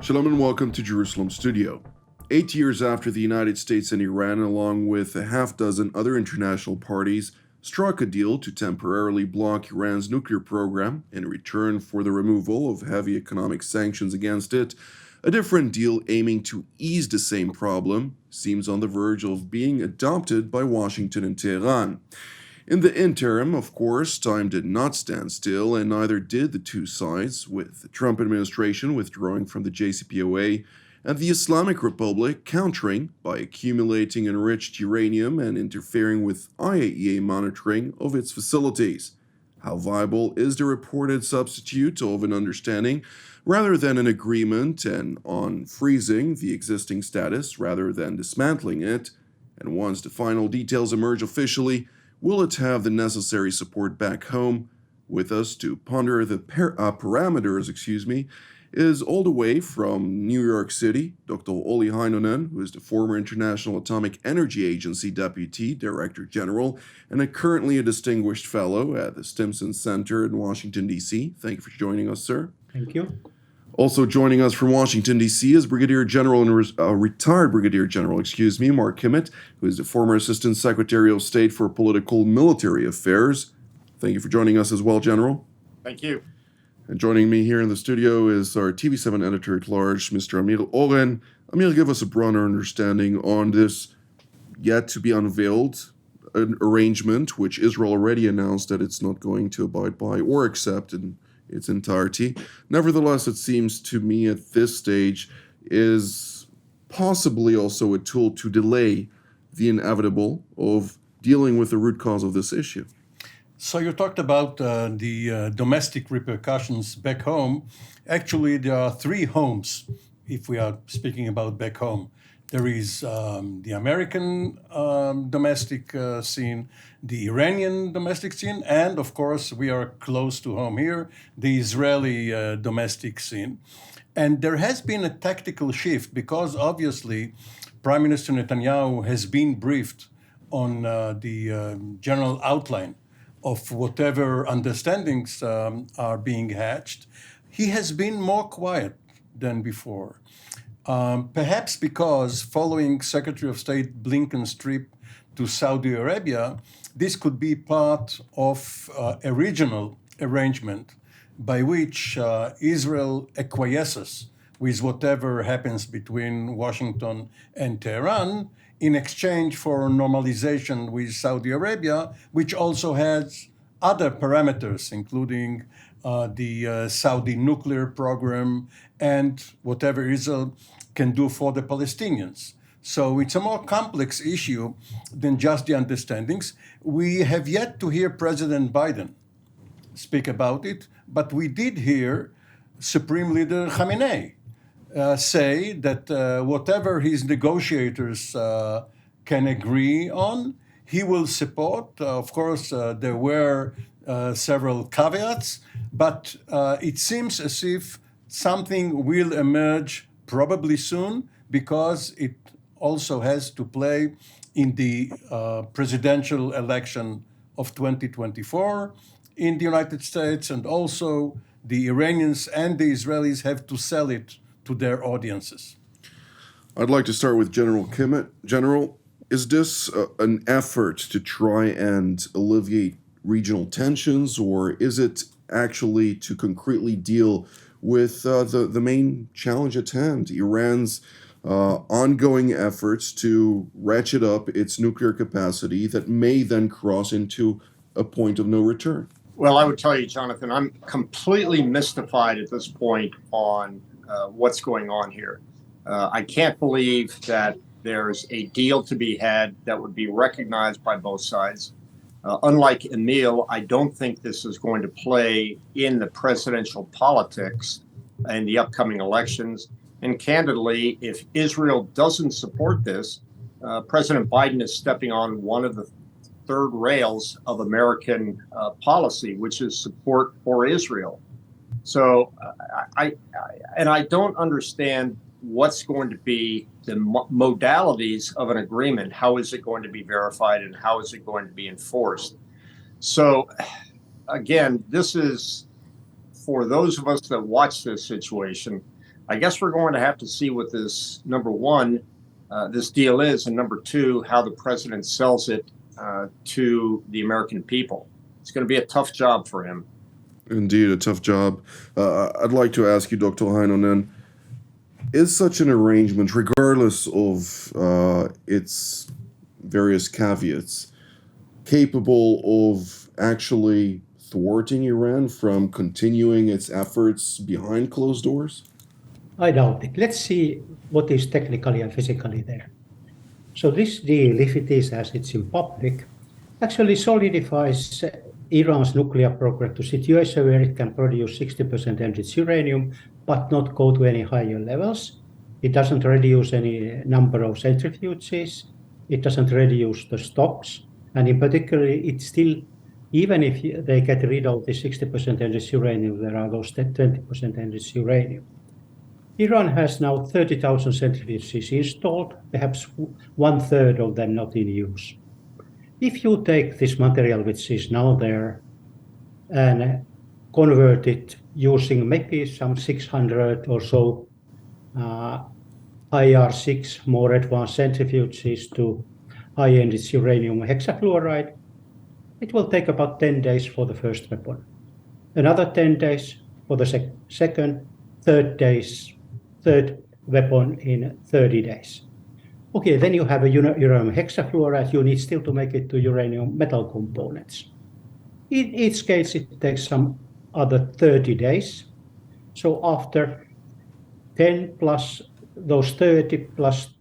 Shalom and welcome to Jerusalem Studio. 8 years after the United States and Iran, along with a half dozen other international parties, struck a deal to temporarily block Iran's nuclear program in return for the removal of heavy economic sanctions against it, a different deal aiming to ease the same problem seems on the verge of being adopted by Washington and Tehran. In the interim, of course, time did not stand still, and neither did the two sides, with the Trump administration withdrawing from the JCPOA and the Islamic Republic countering by accumulating enriched uranium and interfering with IAEA monitoring of its facilities. How viable is the reported substitute of an understanding rather than an agreement, and on freezing the existing status rather than dismantling it? And once the final details emerge officially, will it have the necessary support back home? With us to ponder the parameters, is all the way from New York City, Dr. Olli Heinonen, who is the former International Atomic Energy Agency Deputy Director General and currently a distinguished fellow at the Stimson Center in Washington, D.C. Thank you for joining us, sir. Thank you. Also joining us from Washington, D.C. is Brigadier General and retired Brigadier General, Mark Kimmitt, who is the former Assistant Secretary of State for Political Military Affairs. Thank you for joining us as well, General. Thank you. And joining me here in the studio is our TV7 Editor-at-Large, Mr. Amir Oren. Amir, give us a broader understanding on this yet-to-be-unveiled arrangement, which Israel already announced that it's not going to abide by or accept in its entirety. Nevertheless, it seems to me at this stage is possibly also a tool to delay the inevitable of dealing with the root cause of this issue. So you talked about the domestic repercussions back home. Actually, there are three homes, if we are speaking about back home. There is the American domestic scene, the Iranian domestic scene, and of course, we are close to home here, the Israeli domestic scene. And there has been a tactical shift because obviously Prime Minister Netanyahu has been briefed on the general outline of whatever understandings are being hatched. He has been more quiet than before. Perhaps because following Secretary of State Blinken's trip to Saudi Arabia, this could be part of a regional arrangement by which Israel acquiesces with whatever happens between Washington and Tehran in exchange for normalization with Saudi Arabia, which also has other parameters, including the Saudi nuclear program and whatever Israel can do for the Palestinians. So it's a more complex issue than just the understandings. We have yet to hear President Biden speak about it, but we did hear Supreme Leader Khamenei say that whatever his negotiators can agree on, he will support. Of course, there were several caveats, but it seems as if something will emerge probably soon, because it also has to play in the presidential election of 2024 in the United States, and also the Iranians and the Israelis have to sell it to their audiences. I'd like to start with General Kimmitt. General, is this an effort to try and alleviate regional tensions, or is it actually to concretely deal with the main challenge at hand, Iran's ongoing efforts to ratchet up its nuclear capacity that may then cross into a point of no return? Well, I would tell you, Jonathan, I'm completely mystified at this point on what's going on here. I can't believe that there's a deal to be had that would be recognized by both sides. Unlike Emil, I don't think this is going to play in the presidential politics in the upcoming elections. And candidly, if Israel doesn't support this, President Biden is stepping on one of the third rails of American policy, which is support for Israel. So I don't understand what's going to be the modalities of an agreement. How is it going to be verified and how is it going to be enforced? So again, this is, for those of us that watch this situation, I guess we're going to have to see what this, number one, this deal is, and number two, how the president sells it to the American people. It's going to be a tough job for him. Indeed, a tough job. I'd like to ask you, Dr. Heinonen, is such an arrangement, regardless of its various caveats, capable of actually thwarting Iran from continuing its efforts behind closed doors? I doubt it. Let's see what is technically and physically there. So this deal, if it is as it's in public, actually solidifies Iran's nuclear program to a situation where it can produce 60% enriched uranium, but not go to any higher levels. It doesn't reduce any number of centrifuges. It doesn't reduce the stocks. And in particular, it's still, even if they get rid of the 60% enriched uranium, there are those 20% enriched uranium. Iran has now 30,000 centrifuges installed, perhaps 1/3 of them not in use. If you take this material which is now there and convert it using maybe some 600 or so IR6 more advanced centrifuges to high-enriched uranium hexafluoride, it will take about 10 days for the first weapon. Another 10 days for the second, third weapon in 30 days. Okay, then you have a uranium hexafluoride. You need still to make it to uranium metal components. In each case, it takes some other 30 days. So after 10 plus those 30 plus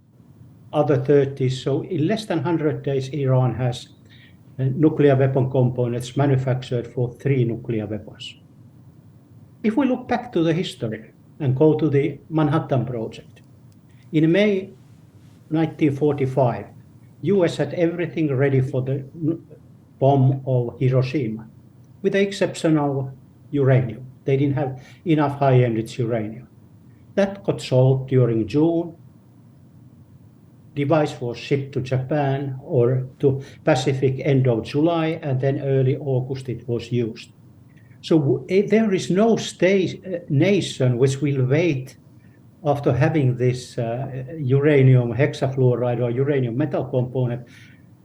other 30, so in less than 100 days, Iran has nuclear weapon components manufactured for 3 nuclear weapons. If we look back to the history and go to the Manhattan Project, in May 1945, US had everything ready for the bomb of Hiroshima, with the exception of uranium. They didn't have enough high-enriched uranium. That got sold during June. Device was shipped to Japan or to Pacific end of July, and then early August it was used. So there is no nation which will wait after having this uranium hexafluoride or uranium metal component,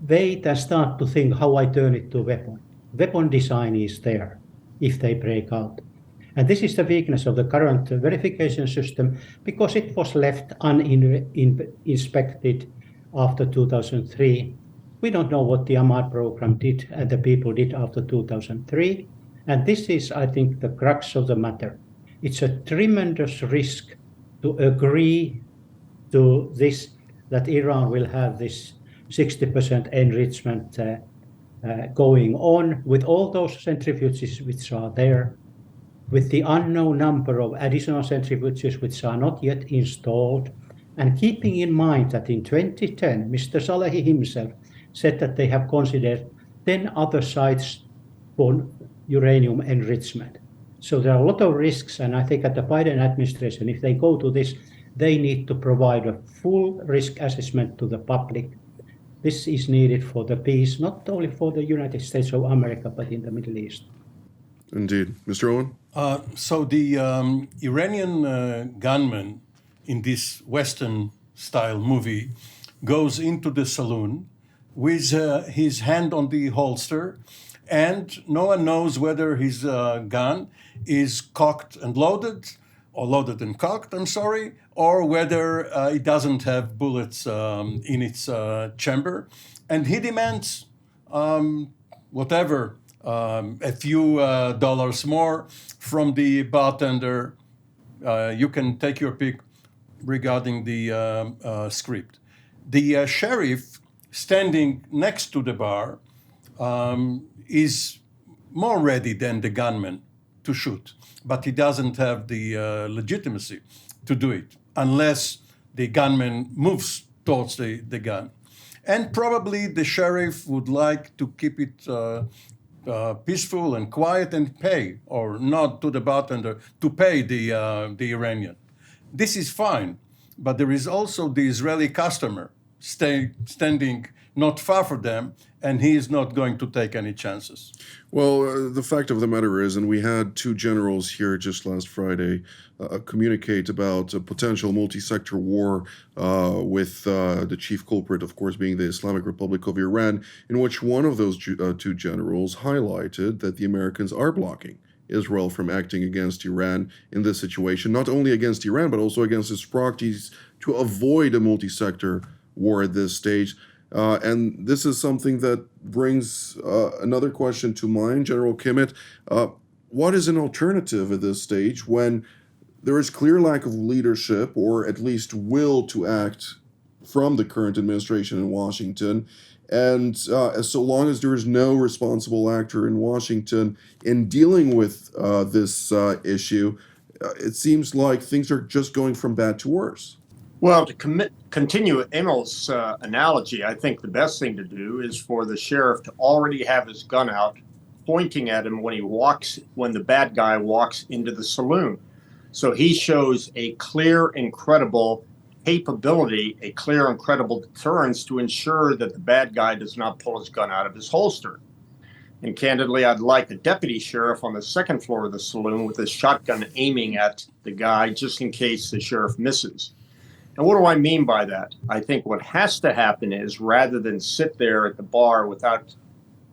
wait and start to think how I turn it to weapon. Weapon design is there if they break out. And this is the weakness of the current verification system, because it was left uninspected after 2003. We don't know what the Ahmad program did and the people did after 2003. And this is, I think, the crux of the matter. It's a tremendous risk to agree to this, that Iran will have this 60% enrichment going on with all those centrifuges which are there, with the unknown number of additional centrifuges which are not yet installed, and keeping in mind that in 2010, Mr. Salehi himself said that they have considered 10 other sites for uranium enrichment. So there are a lot of risks, and I think at the Biden administration, if they go to this, they need to provide a full risk assessment to the public. This is needed for the peace, not only for the United States of America, but in the Middle East. Indeed. Mr. Owen? So the Iranian gunman in this Western-style movie goes into the saloon with his hand on the holster, and no one knows whether his gun is cocked and loaded, or loaded and cocked, or whether it doesn't have bullets in its chamber. And he demands whatever, a few dollars more from the bartender. You can take your pick regarding the script. The sheriff standing next to the bar is more ready than the gunman to shoot, but he doesn't have the legitimacy to do it unless the gunman moves towards the gun. And probably the sheriff would like to keep it peaceful and quiet and pay, or not to the bartender, to pay the Iranian. This is fine, but there is also the Israeli customer standing not far from them, and he is not going to take any chances. Well, the fact of the matter is, and we had two generals here just last Friday communicate about a potential multi-sector war with the chief culprit, of course, being the Islamic Republic of Iran, in which one of those two generals highlighted that the Americans are blocking Israel from acting against Iran in this situation, not only against Iran, but also against its proxies to avoid a multi-sector war at this stage. And this is something that brings another question to mind, General Kimmett. What is an alternative at this stage when there is clear lack of leadership, or at least will to act from the current administration in Washington? And so long as there is no responsible actor in Washington in dealing with this issue, it seems like things are just going from bad to worse. Well, to continue Emil's analogy, I think the best thing to do is for the sheriff to already have his gun out, pointing at him when the bad guy walks into the saloon. So he shows a clear and credible capability, a clear and credible deterrence to ensure that the bad guy does not pull his gun out of his holster. And candidly, I'd like a deputy sheriff on the second floor of the saloon with a shotgun aiming at the guy just in case the sheriff misses. And what do I mean by that? I think what has to happen is, rather than sit there at the bar without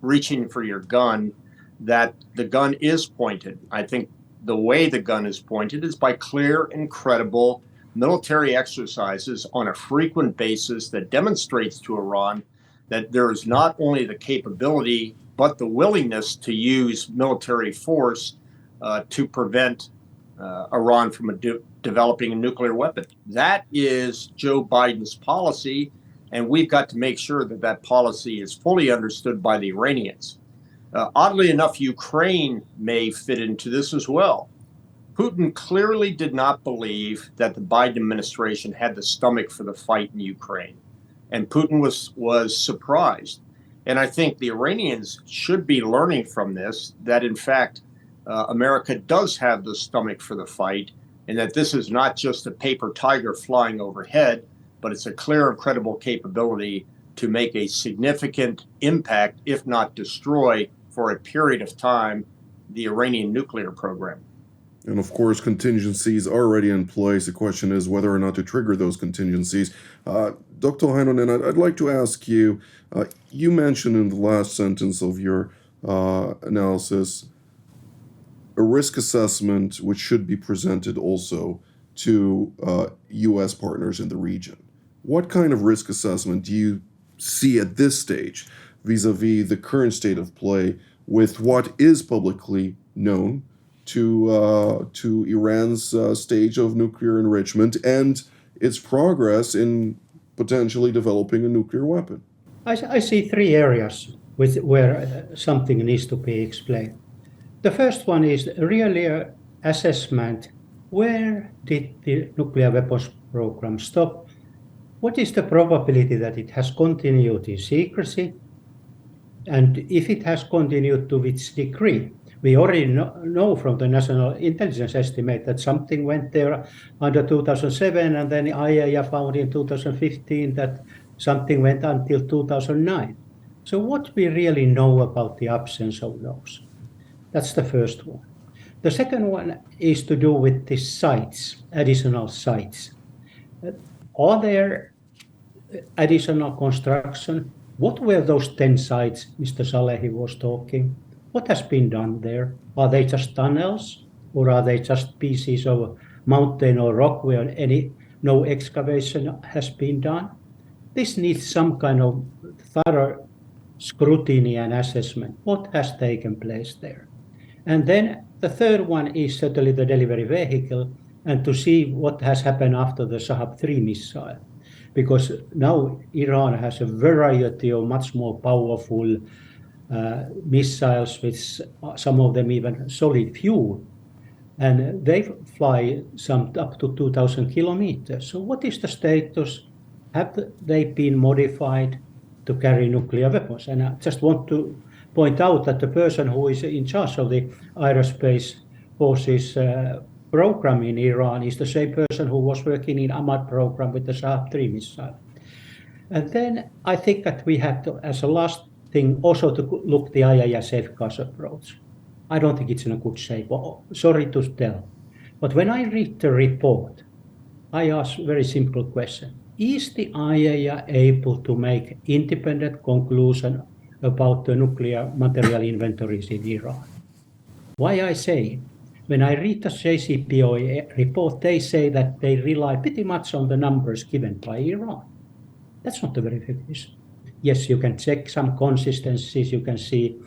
reaching for your gun, that the gun is pointed. I think the way the gun is pointed is by clear and credible military exercises on a frequent basis that demonstrates to Iran that there is not only the capability, but the willingness to use military force to prevent Iran from developing a nuclear weapon. That is Joe Biden's policy, and we've got to make sure that that policy is fully understood by the Iranians. Oddly enough, Ukraine may fit into this as well. Putin clearly did not believe that the Biden administration had the stomach for the fight in Ukraine, and Putin was surprised. And I think the Iranians should be learning from this that, in fact, America does have the stomach for the fight, and that this is not just a paper tiger flying overhead, but it's a clear and credible capability to make a significant impact, if not destroy, for a period of time, the Iranian nuclear program. And of course, contingencies are already in place. The question is whether or not to trigger those contingencies. Dr. Heinonen, I'd like to ask you, you mentioned in the last sentence of your analysis a risk assessment which should be presented also to U.S. partners in the region. What kind of risk assessment do you see at this stage vis-a-vis the current state of play with what is publicly known to Iran's stage of nuclear enrichment and its progress in potentially developing a nuclear weapon? I see three areas where something needs to be explained. The first one is really an assessment. Where did the nuclear weapons program stop? What is the probability that it has continued in secrecy? And if it has continued, to which degree? We already know from the National Intelligence Estimate that something went there under 2007, and then IAEA found in 2015 that something went until 2009. So what we really know about the absence of those? That's the first one. The second one is to do with the sites, additional sites. Are there additional construction? What were those 10 sites Mr. Salehi was talking? What has been done there? Are they just tunnels, or are they just pieces of mountain or rock where no excavation has been done? This needs some kind of thorough scrutiny and assessment. What has taken place there? And then the third one is certainly the delivery vehicle, and to see what has happened after the Shahab-3 missile. Because now Iran has a variety of much more powerful missiles with some of them even solid fuel, and they fly some up to 2,000 kilometers. So what is the status? Have they been modified to carry nuclear weapons? And I just want to point out that the person who is in charge of the aerospace forces program in Iran is the same person who was working in Ahmad program with the Shahab-3 missile. And then I think that we have to, as a last thing, also to look the IAEA safeguards approach. I don't think it's in a good shape. Sorry to tell. But when I read the report, I ask a very simple question. Is the IAEA able to make independent conclusion about the nuclear material inventories in Iran? Why I say, when I read the JCPOA report, they say that they rely pretty much on the numbers given by Iran. That's not the verification. Yes, you can check some consistencies, you can see,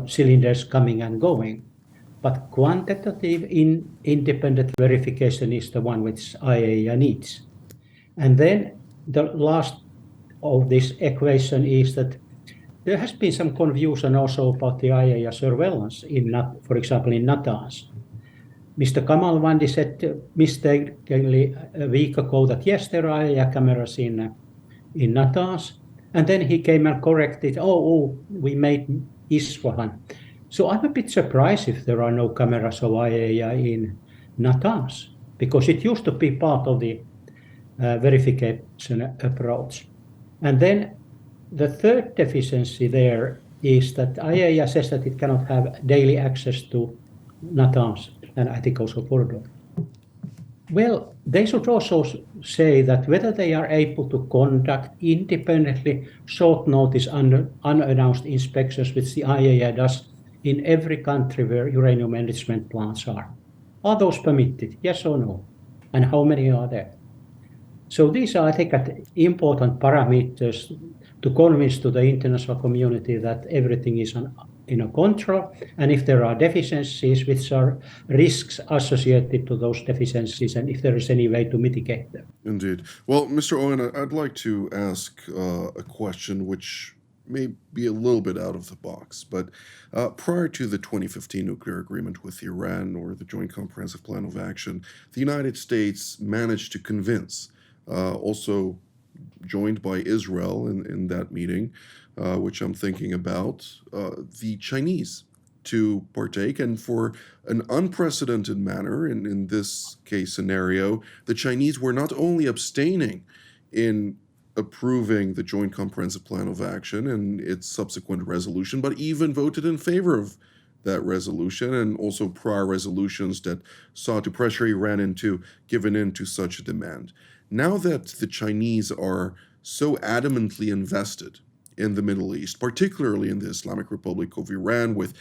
cylinders coming and going, but quantitative independent verification is the one which IAEA needs. And then the last of this equation is that there has been some confusion also about the IAEA surveillance, for example, in Natanz. Mr. Kamal Wandi said mistakenly a week ago that yes, there are IAEA cameras in Natanz, and then he came and corrected, we made Isfahan. So I'm a bit surprised if there are no cameras of IAEA in Natanz, because it used to be part of the verification approach. And then the third deficiency there is that IAEA says that it cannot have daily access to Natanz, and I think also Fordo. Well, they should also say that whether they are able to conduct independently short notice unannounced inspections, which the IAEA does in every country where uranium enrichment plants are. Are those permitted, yes or no? And how many are there? So these are, I think, important parameters to convince to the international community that everything is in control, and if there are deficiencies, which are risks associated to those deficiencies, and if there is any way to mitigate them. Indeed. Well, Mr. Owen, I'd like to ask a question which may be a little bit out of the box, but prior to the 2015 nuclear agreement with Iran, or the Joint Comprehensive Plan of Action, the United States managed to convince, also joined by Israel in that meeting, which I'm thinking about, the Chinese to partake, and for an unprecedented manner in this case scenario, the Chinese were not only abstaining in approving the Joint Comprehensive Plan of Action and its subsequent resolution, but even voted in favor of that resolution, and also prior resolutions that sought to pressure Iran into giving in to such a demand. Now that the Chinese are so adamantly invested in the Middle East, particularly in the Islamic Republic of Iran, with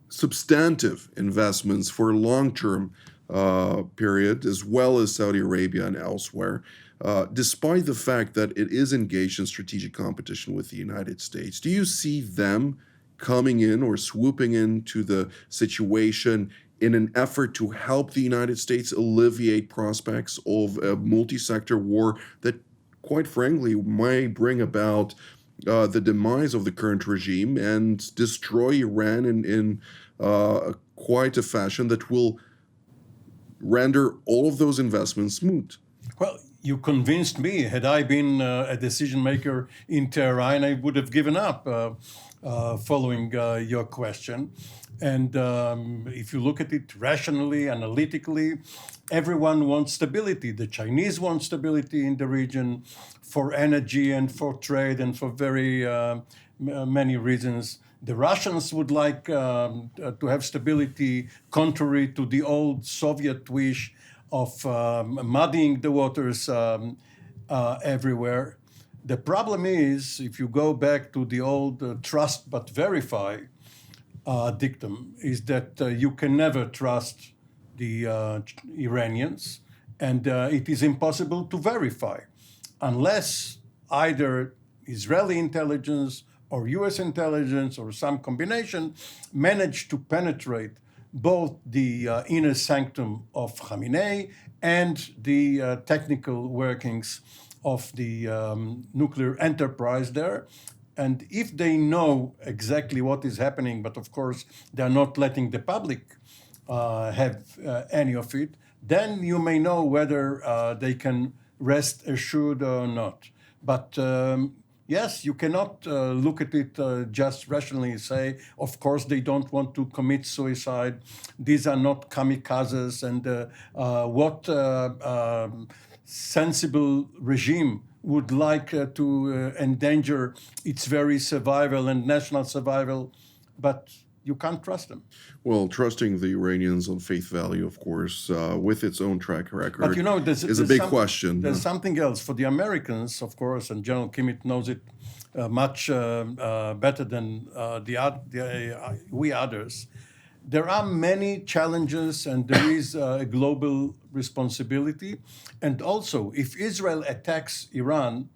substantive investments for a long-term period, as well as Saudi Arabia and elsewhere, despite the fact that it is engaged in strategic competition with the United States, do you see them coming in or swooping into the situation in an effort to help the United States alleviate prospects of a multi-sector war that, quite frankly, might bring about the demise of the current regime and destroy Iran in quite a fashion that will render all of those investments moot? Well, you convinced me. Had I been a decision maker in Tehran, I would have given up following your question. And if you look at it rationally, analytically, everyone wants stability. The Chinese want stability in the region for energy and for trade and for very many reasons. The Russians would like to have stability contrary to the old Soviet wish of muddying the waters everywhere. The problem is, if you go back to the old trust but verify dictum, is that you can never trust the Iranians, and it is impossible to verify unless either Israeli intelligence or US intelligence or some combination manage to penetrate both the inner sanctum of Khamenei and the technical workings of the nuclear enterprise there. And if they know exactly what is happening, but of course they're not letting the public have any of it, then you may know whether they can rest assured or not. But yes, you cannot look at it just rationally and say, of course they don't want to commit suicide. These are not kamikazes. And what sensible regime would like to endanger its very survival and national survival, but you can't trust them. Well, trusting the Iranians on faith value, of course, with its own track record, But is a big question. There's something else for the Americans, of course, and General Kimmett knows it much better than we others. There are many challenges, and there is a global responsibility. And also, if Israel attacks Iran,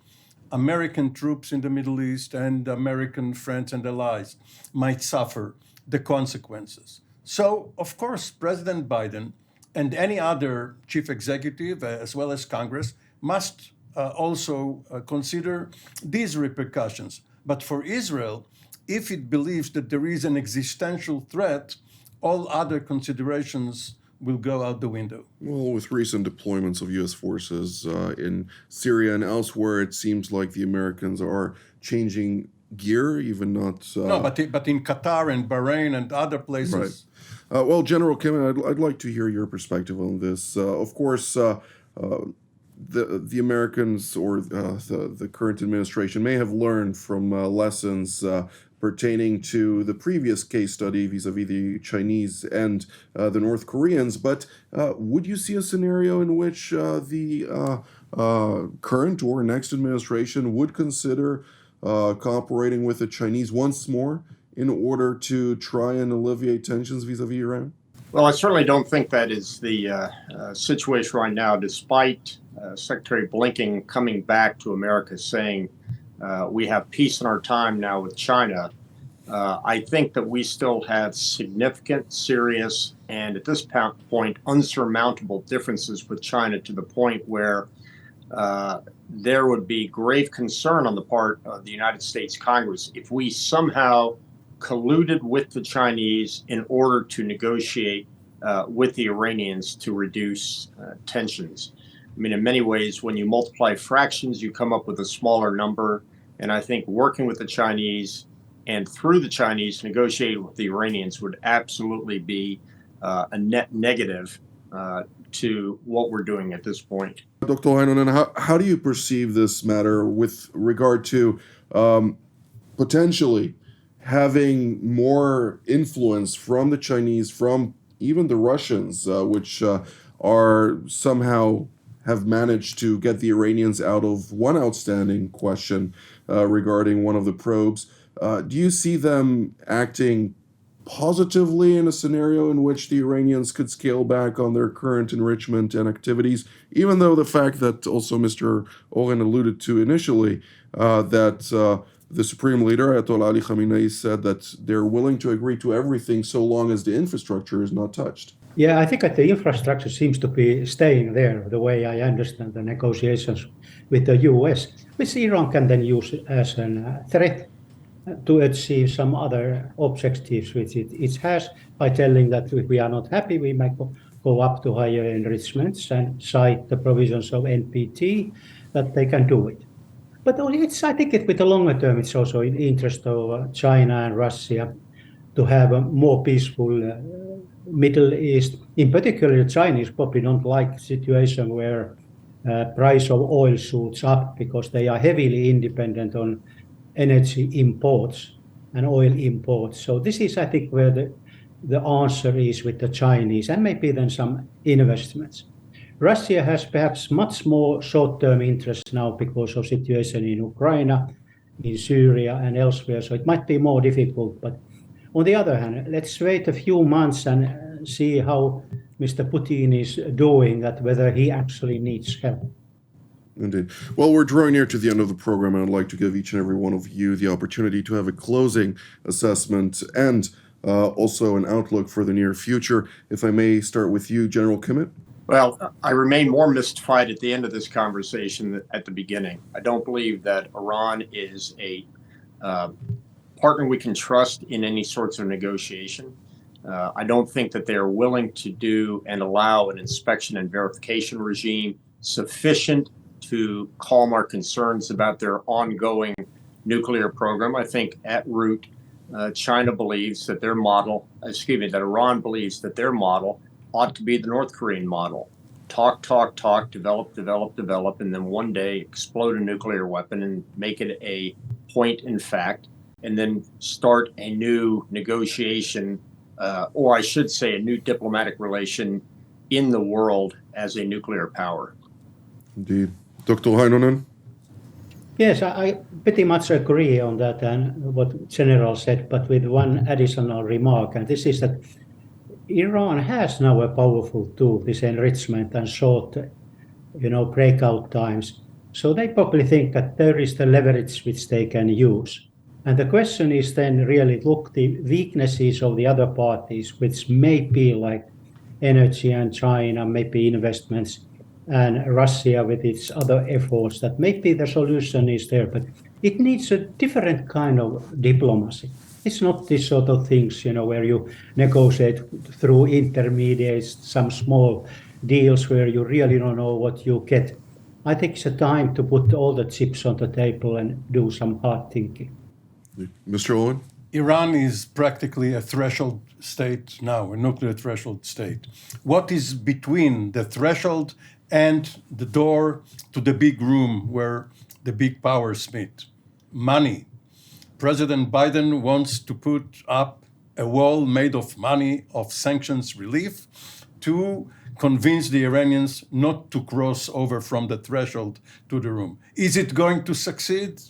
American troops in the Middle East and American friends and allies might suffer the consequences. So, of course, President Biden and any other chief executive, as well as Congress, must also consider these repercussions. But for Israel, if it believes that there is an existential threat, all other considerations will go out the window. Well, with recent deployments of U.S. forces in Syria and elsewhere, it seems like the Americans are changing gear, even not... No, but in Qatar and Bahrain and other places... Right. Well, General Kimmett, I'd like to hear your perspective on this. Of course, the Americans or the current administration may have learned from lessons pertaining to the previous case study vis-a-vis the Chinese and the North Koreans, but would you see a scenario in which the current or next administration would consider cooperating with the Chinese once more in order to try and alleviate tensions vis-a-vis Iran? Well, I certainly don't think that is the situation right now, despite Secretary Blinken coming back to America saying we have peace in our time now with China. I think that we still have significant, serious, and at this point, unsurmountable differences with China to the point where there would be grave concern on the part of the United States Congress if we somehow colluded with the Chinese in order to negotiate with the Iranians to reduce tensions. I mean, in many ways, when you multiply fractions, you come up with a smaller number. And I think working with the Chinese and through the Chinese negotiating with the Iranians would absolutely be a net negative to what we're doing at this point. Dr. Heinonen, how do you perceive this matter with regard to potentially having more influence from the Chinese, from even the Russians, which are somehow have managed to get the Iranians out of one outstanding question regarding one of the probes? Do you see them acting positively in a scenario in which the Iranians could scale back on their current enrichment and activities, even though the fact that also Mr. Oren alluded to initially, that the Supreme Leader, Ayatollah Ali Khamenei, said that they're willing to agree to everything so long as the infrastructure is not touched? Yeah, I think that the infrastructure seems to be staying there, the way I understand the negotiations with the US, which Iran can then use as a threat to achieve some other objectives which it has, by telling that if we are not happy, we might go up to higher enrichments and cite the provisions of NPT that they can do it. But I think with the longer term, it's also in the interest of China and Russia to have a more peaceful Middle East. In particular, the Chinese probably don't like a situation where price of oil shoots up because they are heavily independent on energy imports and oil imports. So this is, I think, where the answer is with the Chinese, and maybe then some investments. Russia has perhaps much more short-term interest now because of situation in Ukraine, in Syria and elsewhere, so it might be more difficult. But on the other hand, let's wait a few months and see how Mr. Putin is doing, that whether he actually needs help. Indeed. Well, we're drawing near to the end of the program, and I'd like to give each and every one of you the opportunity to have a closing assessment and also an outlook for the near future. If I may start with you, General Kimmett. Well, I remain more mystified at the end of this conversation than at the beginning. I don't believe that Iran is a partner we can trust in any sorts of negotiation. I don't think that they are willing to do and allow an inspection and verification regime sufficient to calm our concerns about their ongoing nuclear program. I think at root, China believes that that Iran believes that their model ought to be the North Korean model. talk, develop, and then one day explode a nuclear weapon and make it a point in fact, and then start a new negotiation, or I should say a new diplomatic relation in the world as a nuclear power. Indeed. Dr. Heinonen? Yes, I pretty much agree on that and what General said, but with one additional remark, and this is that Iran has now a powerful tool, this enrichment and short, breakout times. So they probably think that there is the leverage which they can use. And the question is then really look the weaknesses of the other parties, which may be like energy and China, maybe investments, and Russia with its other efforts, that maybe the solution is there, but it needs a different kind of diplomacy. It's not this sort of things, where you negotiate through intermediates, some small deals where you really don't know what you get. I think it's a time to put all the chips on the table and do some hard thinking. Mr. Owen? Iran is practically a threshold state now, a nuclear threshold state. What is between the threshold and the door to the big room where the big powers meet? Money. President Biden wants to put up a wall made of money, of sanctions relief, to convince the Iranians not to cross over from the threshold to the room. Is it going to succeed?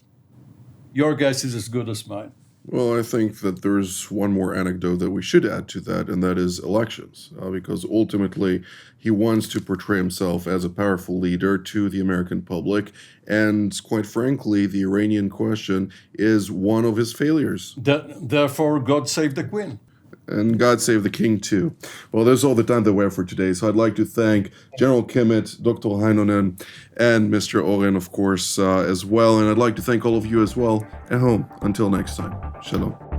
Your guess is as good as mine. Well, I think that there's one more anecdote that we should add to that, and that is elections, because ultimately he wants to portray himself as a powerful leader to the American public, and quite frankly, the Iranian question is one of his failures. Therefore, God save the Queen. And God save the king, too. Well, that's all the time that we have for today. So I'd like to thank General Kimmitt, Dr. Heinonen, and Mr. Oren, of course, as well. And I'd like to thank all of you as well at home. Until next time. Shalom.